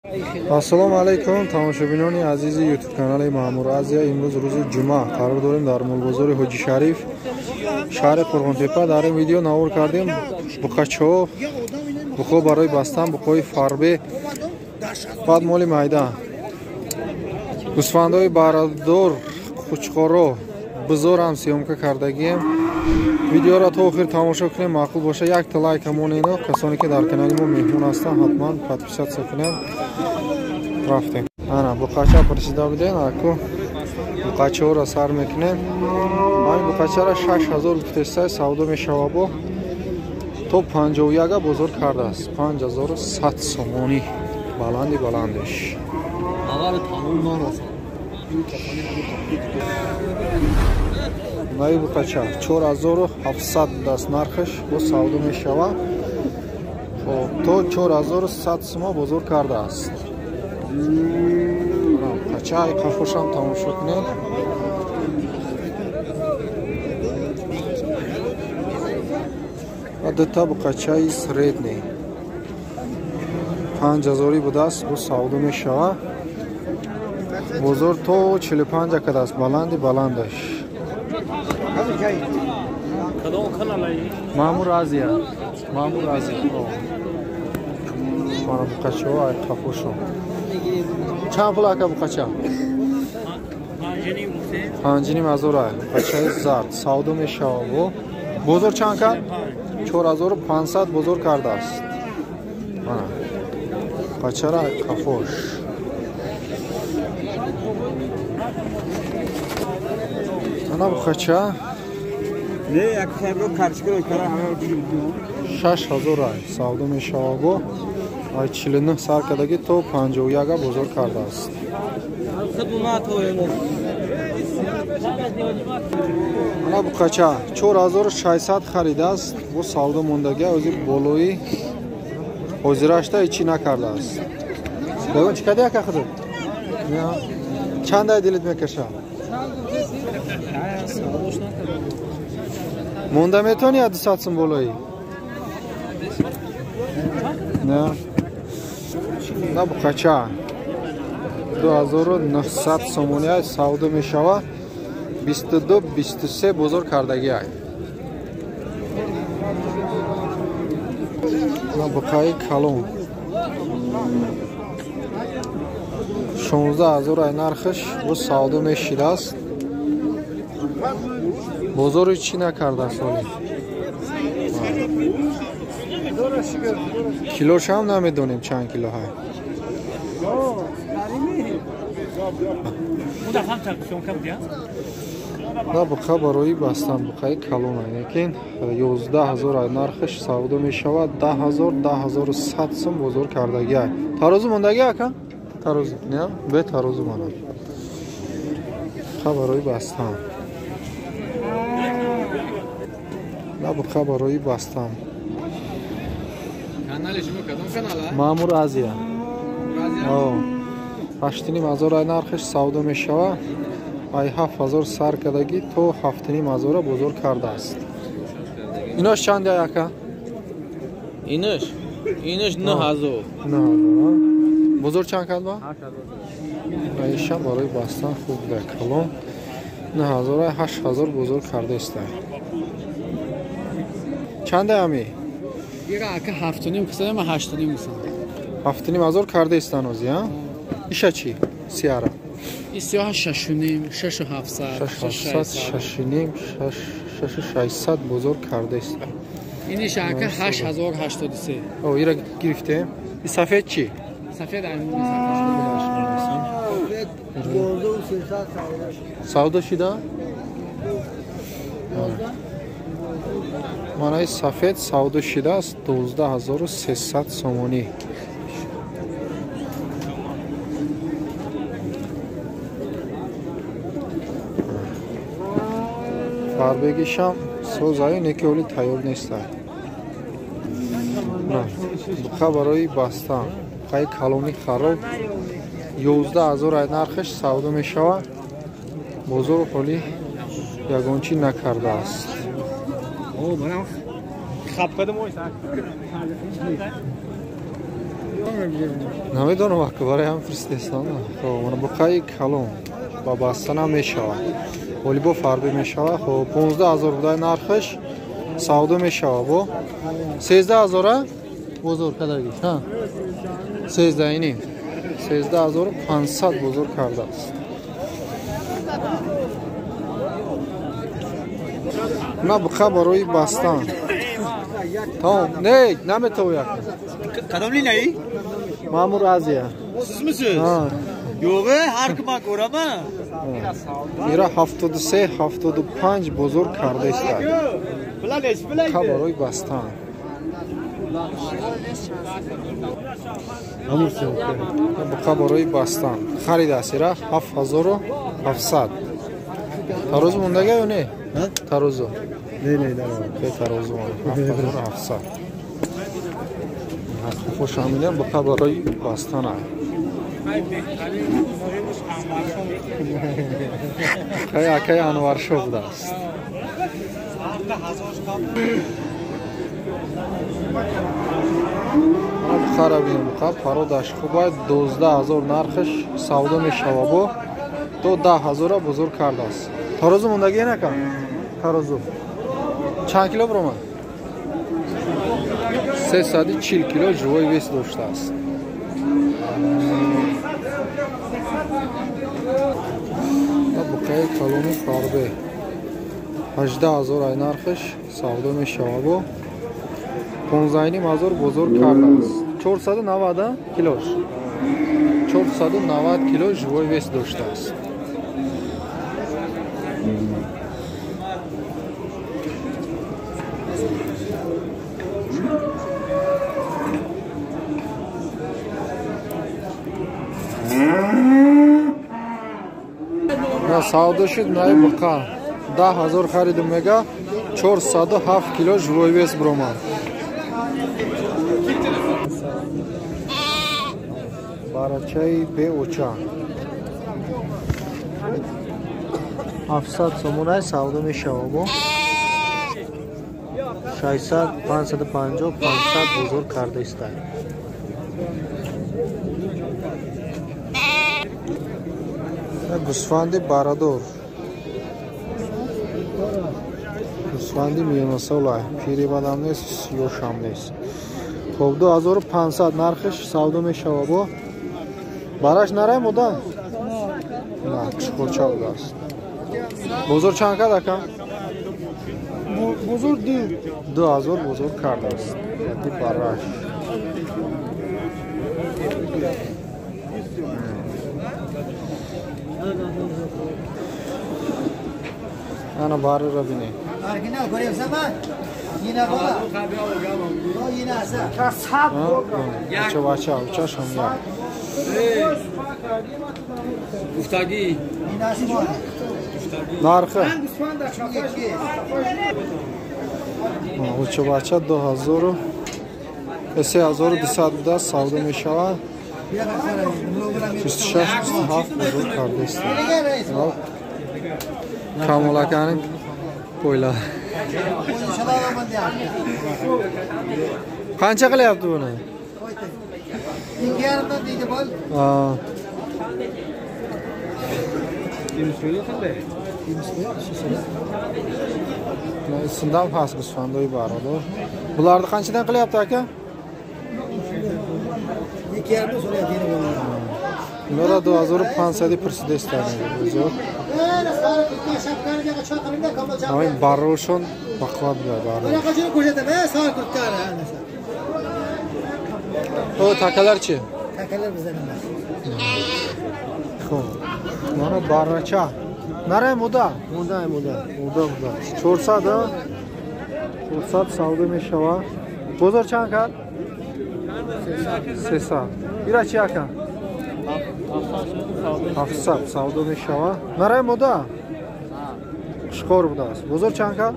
ассалому алайкум тамошобинони азизи ютуб канали Маъмур Азия. имрӯз рӯзи ҷумъа қарор дорем дар молбозори ҳоҷи шариф шаҳри Қурғонтепа дар ин видео навор кардем буқачаҳо буқо барои бастан буқои фарбе баъд моли майда гӯсфандҳои барадор қучқоро бизорам сиёмка кардагием. видеоро то охир тамошо кунем. маъқул боша якта лайк ҳамонено. касоне ки дар канали мо меҳмон ҳастанд ҳатман подписатсия кунем. рафтем ана буқача пурсида будем аку буқачаҳоро сар мекунем. ҳамин буқачаро 6000 гуфтесай савдо мешава бо то 51 бозор кардааст. 5100 сомонӣ баландиш. наи буқача 4700 даст нархаш бо савдо мешава. то 4100 сумо бозор кардааст. буқачаи қафошам тамошо кунем. адата буқачаи средний 5000 будааст бо савдо мешава. бозор то 45 кадаст баландаш. Маъмур Азия. Мана буқачаҳо ай қафошо. Чанд пул ака буқача? 5500 ай. буқачаи зард савдо мешава бо бозор чанд кард? 4500 бозор кардааст. Мана буқачаро ай қафош. ана буқача 6000 ай савдо мешава бо ай 49 сар кадаги то 51 бозор кардааст. ана буқача 4600 харидааст бо савдо мондаги ози болои ҳозирашта ичи накардааст. бегон чӣ кади ака худо? чандай дилит мекаша? монда метони 200 сум болои? на буқача 2900 сомони ай савдо мешава. 22-23 бозор кардаги ай. на буқаи калон 16000 ай нархаш бо савдо мешидааст. бозори чӣ накардааст оли? килошам намедонем чанд кило ҳай. на буқа барои бастан буқаи калон ай лекин 11000 ай нархаш савдо мешавад. 10100 сум бозор кардаги ай. тарозу мондаги ака? тарозу не бе тарозу мана буқа барои бастан. на буқа барои бастан. Маъмур Азия. 8500 ай нархаш савдо мешава. ай 7000 сар кадаги то 7500 бозор кардааст. инош чанд ай ака? инош 9000. бозор чанд кард ба? 8000. айша барои бастан хуб да калон 9000 ай 8000 бозор кардааст. чанд ай ами? яга ака 7.5 кисадам 8.5 кисадам. 7500 кардааст анози а? иша чи? сиара. исиё 6.5 600 бозор кардааст. иниш ака 8083. о ира гирифтем. и сафед чи? сафед ай савдо шида? манаи сафед савдо шидааст 12300 сомонӣ. фарбегишам созаю неки оли тайёр нестад. буқа барои бастан буқаи калони хароб 11000 ай нархаш савдо мешава. бозор ҳоли ягончи накардааст. намедонам ака бароям фиристестам. хоб мана буқаи калон ба бастана мешавад. волейбол фарбӣ мешавад. хоб 15000 будай нархаш савдо мешавад. бо 13000 бозор кадаги ҳа 13 ини 13500 бозор кардааст. на буқа барои бастан тамом не наметавояд Qadamli nayi? Ma'mur Aziya. Sizmisiz? Ha. Yo'q, har kim ko'raman. Mira 73 75 bozor karda istadi. Bilamiz, bilaydi. Xabaroy bastan. Bu xabaroy bastan. Xaridasira 7700. Taroz mundaga yo ne? Ha? Tarozo. Ne Be tarozo. 7700. خوش آمدید به خبرهای باستان. کی انوار شد است. خرابیم که پاروداش خوبه 12000 نرخش سودا میشود با تو 10000 بزرگ کرده است. ترازو موندگی نکن. ترازو. چند کیلو برام؟ 340 کیلو جوی ویس داشته است. بقیه کلونی فاربه 18000 ای نرخش سودا میشود با 15000 بزرگ کرده است. 490 کیلوش 490 کیلو جوی ویس داشته است. سودا شد نای بقا 10000 خریدم میگه 407 کیلو جوی ویس برومان. بارچای به اوچا 700 سومونای سودا میشود با 600 550 500 بزرگ کرده است. گوسفند بارادور گوسفند میانسال پیری بادام نیست یا شام نیست. خب 2500 نرخش سودا میشود با براش نره مودا نه چخورچا بوده است. بزرگ چند کده کم؟ بزرگ 2000 بزرگ کرده است. یعنی براش انا بار را بینی Arkina görüyor zaman yine baba. O yine asa. بچه بچه بچه شما گفتگی Yine asa var. نرخه بچه بچه 2000 3200 بوده سودا می شود 26 27 بزرگ کرده است. کاملا کنیم پویلا قancha qilyapti buni? İki yarımda deydi bol. Sindan past g'usfandoy barodor. Bularni qanchadan qilyapti aka? İki yarımda soruyor yine bol. Bunlar 2500 pursida istadi. Sarı kırklar şapkanı çakırında kamal çakır. Ay barroshon baqvat baro. Bana kaçını koşadım sarı kırklar. O takalarchi? Takalar bizden emas. Xo'p. Mana barracha. Nare muda? Muda. 400 savdo meshava. Bozor chand kar? 300. Irachi aka? 700 savdo meshava. Nare muda? Xushxo'r budasiz. Bozor chand kar?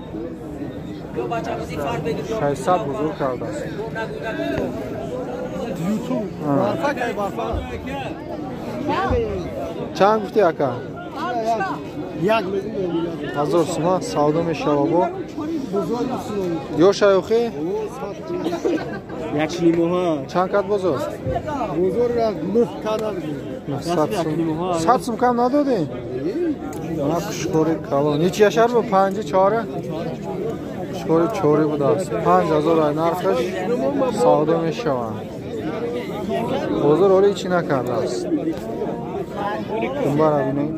600 bozor kardasiz. YouTube. Chand gufti aka? Yak. 1000 so'm savdo meshava bu. Yosh ayoqi? Yakşilimuha. چند قد بزرگ؟ بزرگ از نه کانال. 100 سوم کم ندادین؟ نه کشکوری کلان هیچ یشر بود 5 4 کشکوری چوری بود است 5000 ای نرخش ساده میشوند بزرگ اولی چی نکرده است دنبال ببینید